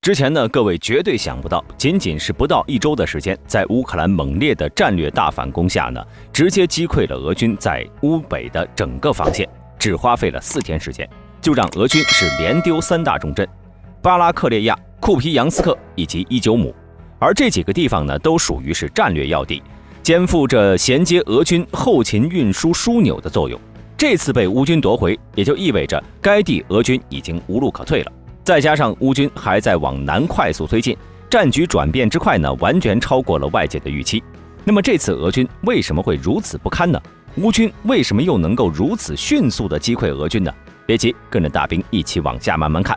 之前呢，各位绝对想不到，仅仅是不到1周的时间，在乌克兰猛烈的战略大反攻下呢，直接击溃了俄军在乌北的整个防线，只花费了4天时间，就让俄军是连丢3大重镇：巴拉克列亚、库皮扬斯克以及伊久姆。而这几个地方呢，都属于是战略要地，肩负着衔接俄军后勤运输枢纽的作用。这次被乌军夺回，也就意味着该地俄军已经无路可退了。再加上乌军还在往南快速推进，战局转变之快呢，完全超过了外界的预期。那么这次俄军为什么会如此不堪呢？乌军为什么又能够如此迅速地击溃俄军呢？别急，跟着大兵一起往下慢慢看。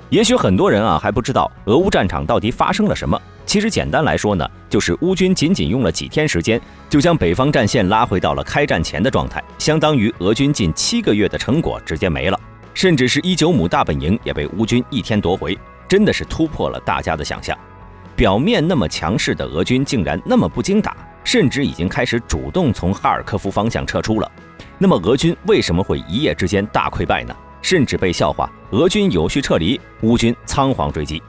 也许很多人还不知道俄乌战场到底发生了什么。其实简单来说呢，就是乌军仅仅用了几天时间，就将北方战线拉回到了开战前的状态，相当于俄军近7个月的成果直接没了。甚至是伊久姆大本营也被乌军1天夺回，真的是突破了大家的想象。表面那么强势的俄军竟然那么不经打，甚至已经开始主动从哈尔科夫方向撤出了。那么俄军为什么会一夜之间大溃败呢？甚至被笑话俄军有序撤离，乌军仓皇追击。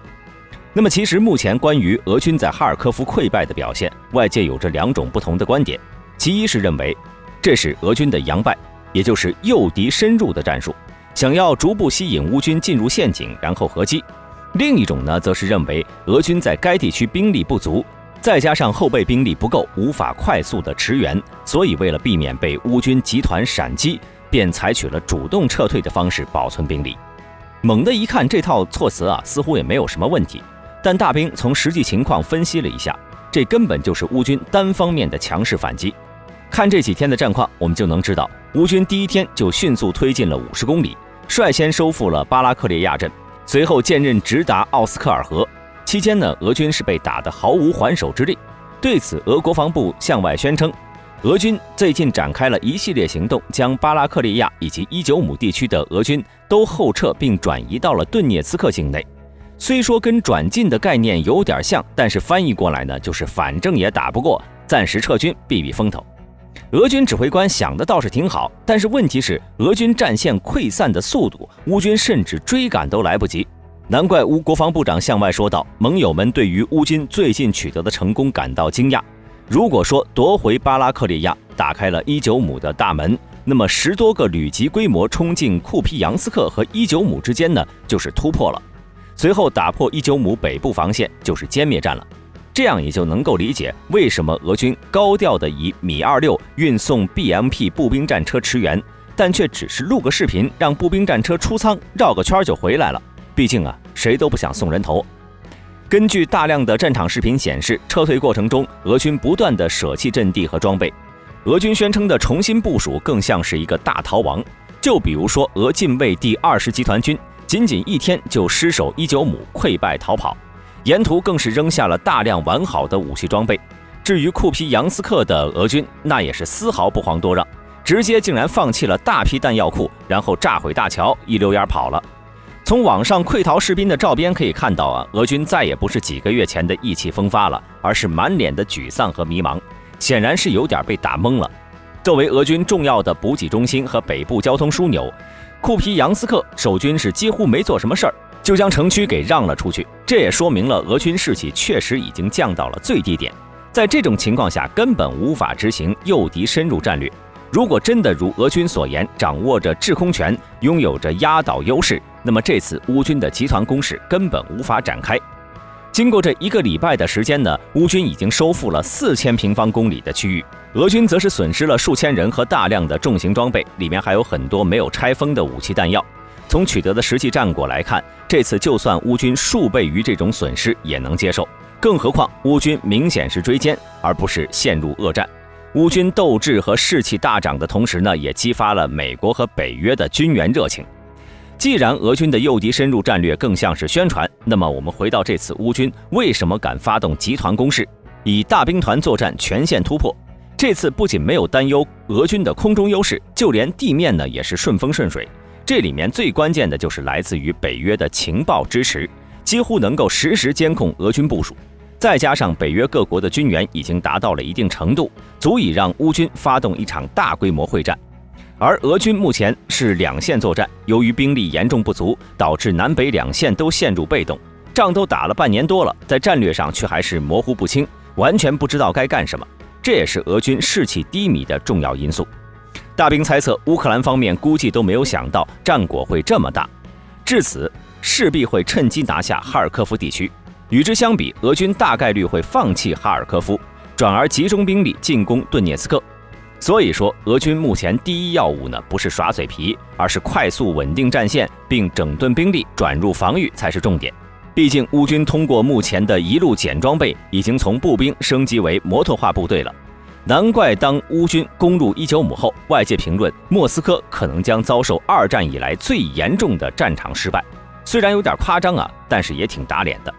那么其实目前关于俄军在哈尔科夫溃败的表现，外界有着2种不同的观点。其一是认为这是俄军的佯败，也就是诱敌深入的战术，想要逐步吸引乌军进入陷阱，然后合击。另一种呢，则是认为俄军在该地区兵力不足，再加上后备兵力不够，无法快速的驰援，所以为了避免被乌军集团闪击，便采取了主动撤退的方式保存兵力。猛地一看这套措辞似乎也没有什么问题，但大兵从实际情况分析了一下，这根本就是乌军单方面的强势反击。看这几天的战况，我们就能知道，乌军第1天就迅速推进了50公里，率先收复了巴拉克列亚镇，随后剑刃直达奥斯克尔河。期间呢，俄军是被打得毫无还手之力。对此，俄国防部向外宣称，俄军最近展开了一系列行动，将巴拉克列亚以及伊久姆地区的俄军都后撤并转移到了顿涅茨克境内。虽说跟转进的概念有点像，但是翻译过来呢，就是反正也打不过，暂时撤军避避风头。俄军指挥官想的倒是挺好，但是问题是俄军战线溃散的速度，乌军甚至追赶都来不及。难怪乌国防部长向外说道，盟友们对于乌军最近取得的成功感到惊讶。如果说夺回巴拉克列亚打开了伊久姆的大门，那么10多个旅级规模冲进库皮扬斯克和伊久姆之间呢，就是突破了。随后打破伊久姆北部防线，就是歼灭战了。这样也就能够理解为什么俄军高调地以米26运送 BMP 步兵战车驰援，但却只是录个视频让步兵战车出舱绕个圈就回来了。毕竟谁都不想送人头。根据大量的战场视频显示，撤退过程中俄军不断地舍弃阵地和装备，俄军宣称的重新部署更像是一个大逃亡。就比如说俄近卫第20集团军仅仅1天就失守伊久姆，溃败逃跑，沿途更是扔下了大量完好的武器装备。至于库皮扬斯克的俄军，那也是丝毫不遑多让，直接竟然放弃了大批弹药库，然后炸毁大桥，一溜烟跑了。从网上溃逃士兵的照片可以看到俄军再也不是几个月前的意气风发了，而是满脸的沮丧和迷茫，显然是有点被打懵了。作为俄军重要的补给中心和北部交通枢纽，库皮扬斯克守军是几乎没做什么事儿，就将城区给让了出去。这也说明了俄军士气确实已经降到了最低点，在这种情况下根本无法执行诱敌深入战略。如果真的如俄军所言，掌握着制空权，拥有着压倒优势，那么这次乌军的集团攻势根本无法展开。经过这1个礼拜的时间呢，乌军已经收复了4000平方公里的区域，俄军则是损失了数千人和大量的重型装备，里面还有很多没有拆封的武器弹药。从取得的实际战果来看，这次就算乌军数倍于这种损失也能接受，更何况乌军明显是追歼，而不是陷入恶战。乌军斗志和士气大涨的同时呢，也激发了美国和北约的军援热情。既然俄军的诱敌深入战略更像是宣传，那么我们回到这次乌军为什么敢发动集团攻势，以大兵团作战全线突破？这次不仅没有担忧俄军的空中优势，就连地面呢也是顺风顺水。这里面最关键的就是来自于北约的情报支持，几乎能够实时监控俄军部署。再加上北约各国的军援已经达到了一定程度，足以让乌军发动一场大规模会战。而俄军目前是两线作战，由于兵力严重不足，导致南北两线都陷入被动，仗都打了半年多了，在战略上却还是模糊不清，完全不知道该干什么，这也是俄军士气低迷的重要因素。大兵猜测，乌克兰方面估计都没有想到战果会这么大，至此势必会趁机拿下哈尔科夫地区。与之相比，俄军大概率会放弃哈尔科夫，转而集中兵力进攻顿涅茨克。所以说，俄军目前第一要务呢，不是耍嘴皮，而是快速稳定战线，并整顿兵力，转入防御才是重点。毕竟乌军通过目前的一路减装备，已经从步兵升级为摩托化部队了。难怪当乌军攻入伊久姆后，外界评论莫斯科可能将遭受2战以来最严重的战场失败。虽然有点夸张啊，但是也挺打脸的。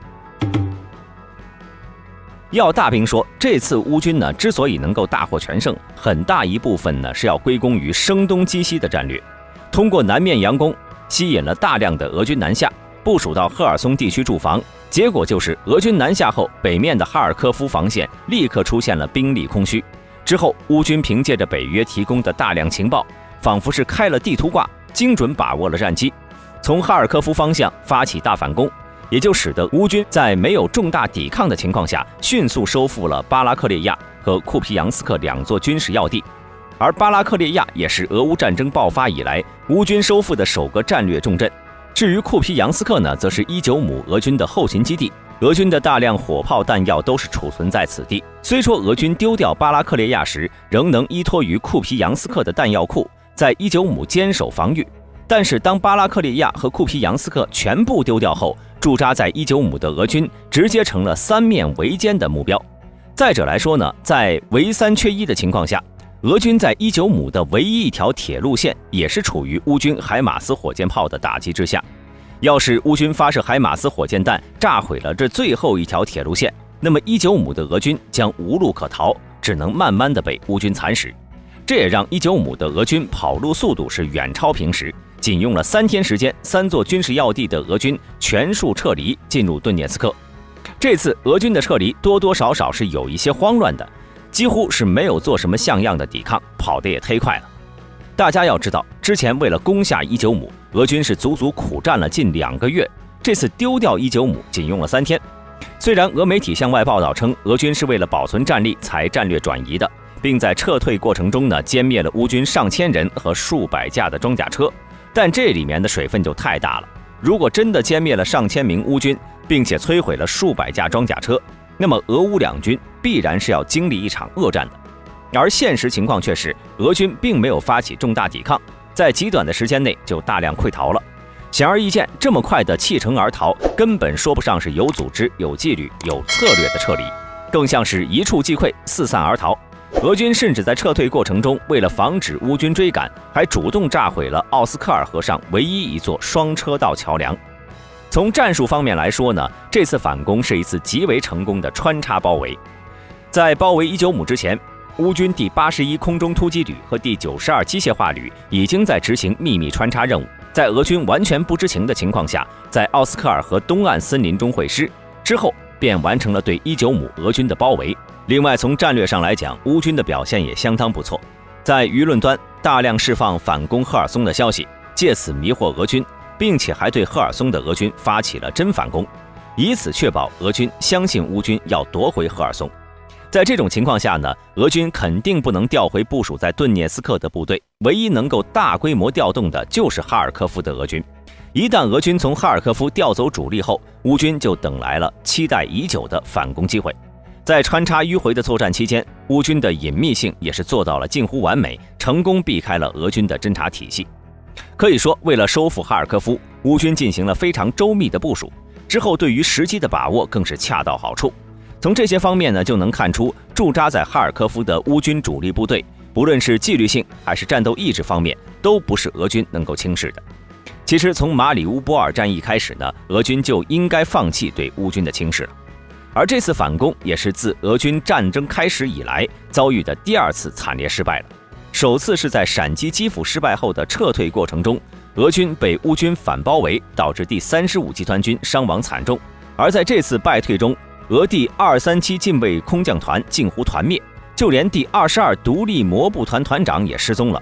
要大兵说，这次乌军呢之所以能够大获全胜，很大一部分呢是要归功于声东击西的战略。通过南面佯攻，吸引了大量的俄军南下，部署到赫尔松地区驻防。结果就是俄军南下后，北面的哈尔科夫防线立刻出现了兵力空虚。之后，乌军凭借着北约提供的大量情报，仿佛是开了地图卦，精准把握了战机，从哈尔科夫方向发起大反攻。也就使得乌军在没有重大抵抗的情况下，迅速收复了巴拉克列亚和库皮扬斯克2座军事要地。而巴拉克列亚也是俄乌战争爆发以来乌军收复的首个战略重镇。至于库皮扬斯克呢，则是伊久姆俄军的后勤基地，俄军的大量火炮弹药都是储存在此地。虽说俄军丢掉巴拉克列亚时，仍能依托于库皮扬斯克的弹药库，在伊久姆坚守防御，但是当巴拉克列亚和库皮扬斯克全部丢掉后，驻扎在伊久姆的俄军直接成了3面围歼的目标。再者来说呢，在围3缺1的情况下，俄军在伊久姆的唯一一条铁路线也是处于乌军海马斯火箭炮的打击之下。要是乌军发射海马斯火箭弹炸毁了这最后一条铁路线，那么伊久姆的俄军将无路可逃，只能慢慢的被乌军蚕食。这也让伊久姆的俄军跑路速度是远超平时，仅用了3天时间，3座军事要地的俄军全数撤离，进入顿涅茨克。这次俄军的撤离多多少少是有一些慌乱的，几乎是没有做什么像样的抵抗，跑得也忒快了。大家要知道，之前为了攻下伊久姆，俄军是足足苦战了近2个月，这次丢掉伊久姆仅用了3天。虽然俄媒体向外报道称，俄军是为了保存战力才战略转移的，并在撤退过程中呢，歼灭了乌军上千人和数百架的装甲车，但这里面的水分就太大了。如果真的歼灭了上千名乌军，并且摧毁了数百架装甲车，那么俄乌两军必然是要经历一场恶战的。而现实情况却是，俄军并没有发起重大抵抗，在极短的时间内就大量溃逃了。显而易见，这么快的弃城而逃，根本说不上是有组织、有纪律、有策略的撤离，更像是一触即溃、四散而逃。俄军甚至在撤退过程中，为了防止乌军追赶，还主动炸毁了奥斯科尔河上唯一一座双车道桥梁。从战术方面来说呢，这次反攻是一次极为成功的穿插包围。在包围伊久姆之前，乌军第81空中突击旅和第92机械化旅已经在执行秘密穿插任务，在俄军完全不知情的情况下，在奥斯科尔河东岸森林中会师，之后便完成了对伊久姆俄军的包围。另外，从战略上来讲，乌军的表现也相当不错，在舆论端大量释放反攻赫尔松的消息，借此迷惑俄军，并且还对赫尔松的俄军发起了真反攻，以此确保俄军相信乌军要夺回赫尔松。在这种情况下呢，俄军肯定不能调回部署在顿涅茨克的部队，唯一能够大规模调动的就是哈尔科夫的俄军。一旦俄军从哈尔科夫调走主力后，乌军就等来了期待已久的反攻机会。在穿插迂回的作战期间，乌军的隐秘性也是做到了近乎完美，成功避开了俄军的侦察体系。可以说，为了收复哈尔科夫，乌军进行了非常周密的部署，之后对于时机的把握更是恰到好处。从这些方面呢，就能看出驻扎在哈尔科夫的乌军主力部队，不论是纪律性还是战斗意志方面，都不是俄军能够轻视的。其实从马里乌波尔战役开始呢，俄军就应该放弃对乌军的轻视了。而这次反攻也是自俄军战争开始以来遭遇的第2次惨烈失败了。首次是在闪击基辅失败后的撤退过程中，俄军被乌军反包围，导致第35集团军伤亡惨重。而在这次败退中，俄第237近卫空降团近乎团灭，就连第22独立摩步团团长也失踪了。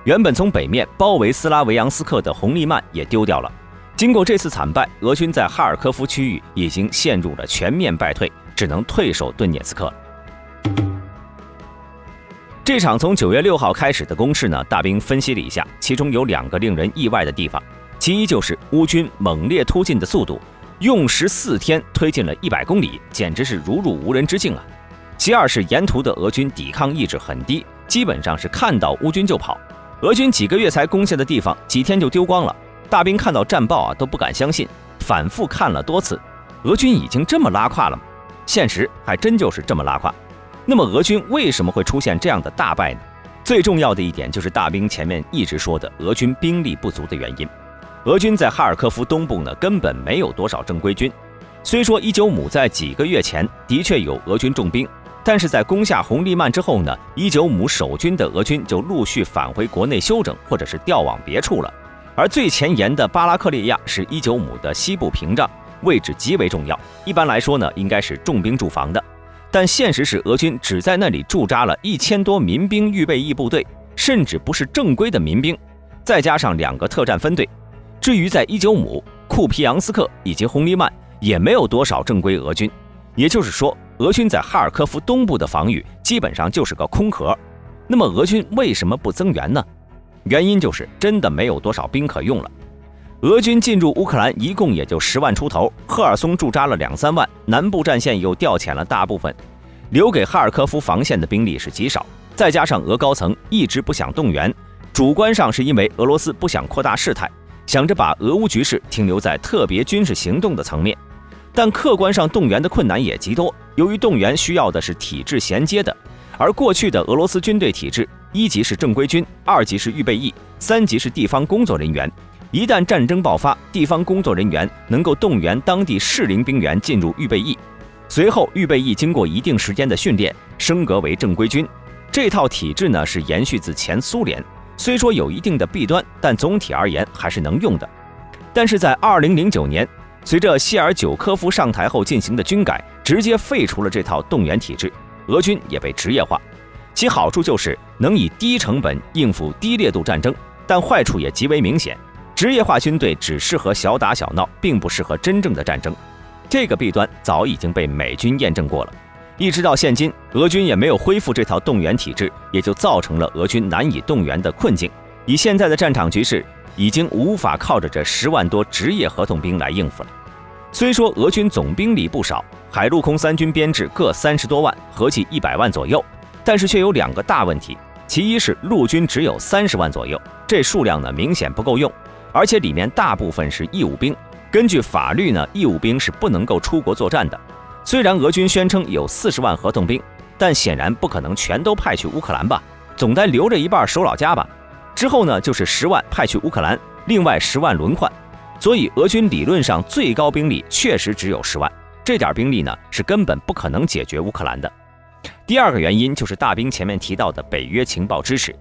原本从北面包围斯拉维扬斯克的红利曼也丢掉了。经过这次惨败，俄军在哈尔科夫区域已经陷入了全面败退，只能退守顿涅茨克了。这场从9月6号开始的攻势呢，大兵分析了一下，其中有2个令人意外的地方。其一就是乌军猛烈突进的速度，用时4天推进了100公里，简直是如入无人之境啊。其二是沿途的俄军抵抗意志很低，基本上是看到乌军就跑。俄军几个月才攻下的地方，几天就丢光了。大兵看到战报都不敢相信，反复看了多次，俄军已经这么拉胯了吗？现实还真就是这么拉胯。那么俄军为什么会出现这样的大败呢？最重要的一点就是大兵前面一直说的俄军兵力不足的原因。俄军在哈尔科夫东部呢，根本没有多少正规军。虽说伊久姆在几个月前的确有俄军重兵，但是在攻下红利曼之后呢，伊久姆守军的俄军就陆续返回国内休整，或者是调往别处了。而最前沿的巴拉克利亚是伊久姆的西部屏障，位置极为重要。一般来说呢，应该是重兵驻防的，但现实是俄军只在那里驻扎了1000多民兵预备役部队，甚至不是正规的民兵，再加上2个特战分队。至于在伊久姆、库皮扬斯克以及红利曼，也没有多少正规俄军。也就是说，俄军在哈尔科夫东部的防御基本上就是个空壳。那么俄军为什么不增援呢？原因就是真的没有多少兵可用了。俄军进入乌克兰一共也就10万出头，赫尔松驻扎了2-3万，南部战线又调遣了大部分，留给哈尔科夫防线的兵力是极少。再加上俄高层一直不想动员，主观上是因为俄罗斯不想扩大事态，想着把俄乌局势停留在特别军事行动的层面，但客观上动员的困难也极多。由于动员需要的是体制衔接的，而过去的俄罗斯军队体制，1级是正规军，2级是预备役，3级是地方工作人员。一旦战争爆发，地方工作人员能够动员当地适龄兵员进入预备役，随后预备役经过一定时间的训练，升格为正规军。这套体制呢，是延续自前苏联，虽说有一定的弊端，但总体而言还是能用的。但是在2009年，随着谢尔久科夫上台后进行的军改，直接废除了这套动员体制，俄军也被职业化。其好处就是能以低成本应付低烈度战争，但坏处也极为明显，职业化军队只适合小打小闹，并不适合真正的战争。这个弊端早已经被美军验证过了。一直到现今，俄军也没有恢复这套动员体制，也就造成了俄军难以动员的困境。以现在的战场局势，已经无法靠着这10万多职业合同兵来应付了。虽说俄军总兵力不少，海陆空3军编制各30多万，合计100万左右，但是却有2个大问题。其一是陆军只有30万左右，这数量呢明显不够用，而且里面大部分是义务兵。根据法律呢，义务兵是不能够出国作战的。虽然俄军宣称有40万合同兵，但显然不可能全都派去乌克兰吧，总得留着一半守老家吧。之后呢，就是10万派去乌克兰，另外10万轮换。所以俄军理论上最高兵力确实只有10万，这点兵力呢是根本不可能解决乌克兰的。第二个原因就是大兵前面提到的北约情报支持，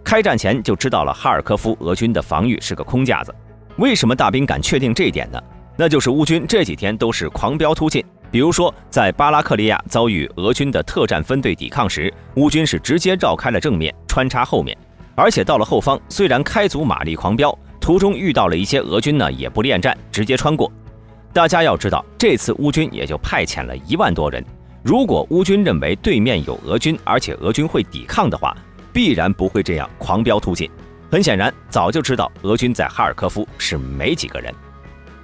开战前就知道了哈尔科夫俄军的防御是个空架子。为什么大兵敢确定这一点呢？那就是乌军这几天都是狂飙突进。比如说，在巴拉克利亚遭遇俄军的特战分队抵抗时，乌军是直接绕开了正面，穿插后面，而且到了后方，虽然开足马力狂飙，途中遇到了一些俄军呢，也不恋战，直接穿过。大家要知道，这次乌军也就派遣了1万多人。如果乌军认为对面有俄军，而且俄军会抵抗的话，必然不会这样狂飙突进。很显然，早就知道俄军在哈尔科夫是没几个人。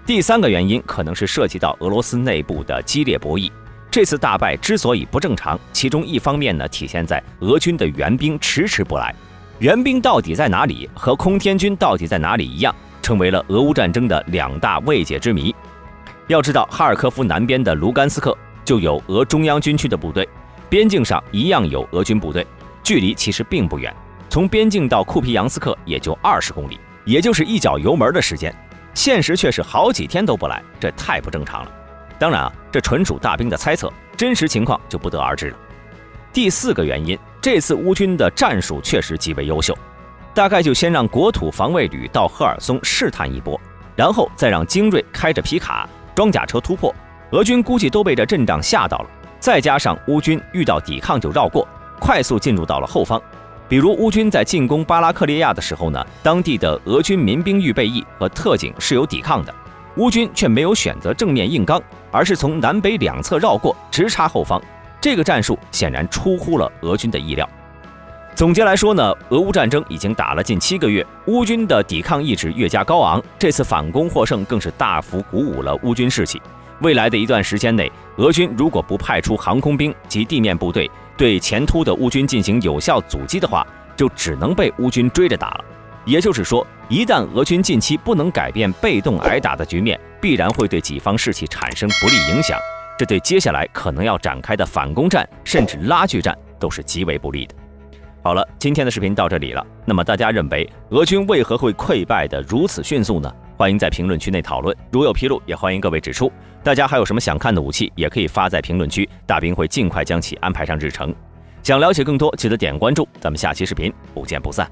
第3个原因可能是涉及到俄罗斯内部的激烈博弈。这次大败之所以不正常，其中一方面呢体现在俄军的援兵迟迟不来。援兵到底在哪里，和空天军到底在哪里一样，成为了俄乌战争的2大未解之谜。要知道，哈尔科夫南边的卢甘斯克就有俄中央军区的部队，边境上一样有俄军部队，距离其实并不远，从边境到库皮扬斯克也就20公里，也就是一脚油门的时间。现实却是好几天都不来，这太不正常了。当然啊，这纯属大兵的猜测，真实情况就不得而知了。第4个原因，这次乌军的战术确实极为优秀，大概就先让国土防卫旅到赫尔松试探一波，然后再让精锐开着皮卡、装甲车突破。俄军估计都被这阵仗吓到了，再加上乌军遇到抵抗就绕过，快速进入到了后方。比如乌军在进攻巴拉克利亚的时候呢，当地的俄军民兵预备役和特警是有抵抗的，乌军却没有选择正面硬刚，而是从南北两侧绕过，直插后方。这个战术显然出乎了俄军的意料。总结来说呢，俄乌战争已经打了近7个月，乌军的抵抗意志越加高昂，这次反攻获胜更是大幅鼓舞了乌军士气。未来的一段时间内，俄军如果不派出航空兵及地面部队对前突的乌军进行有效阻击的话，就只能被乌军追着打了。也就是说，一旦俄军近期不能改变被动挨打的局面，必然会对己方士气产生不利影响，这对接下来可能要展开的反攻战甚至拉锯战都是极为不利的。好了，今天的视频到这里了。那么大家认为俄军为何会溃败的如此迅速呢？欢迎在评论区内讨论，如有纰漏也欢迎各位指出。大家还有什么想看的武器，也可以发在评论区，大兵会尽快将其安排上日程。想了解更多，记得点关注，咱们下期视频不见不散。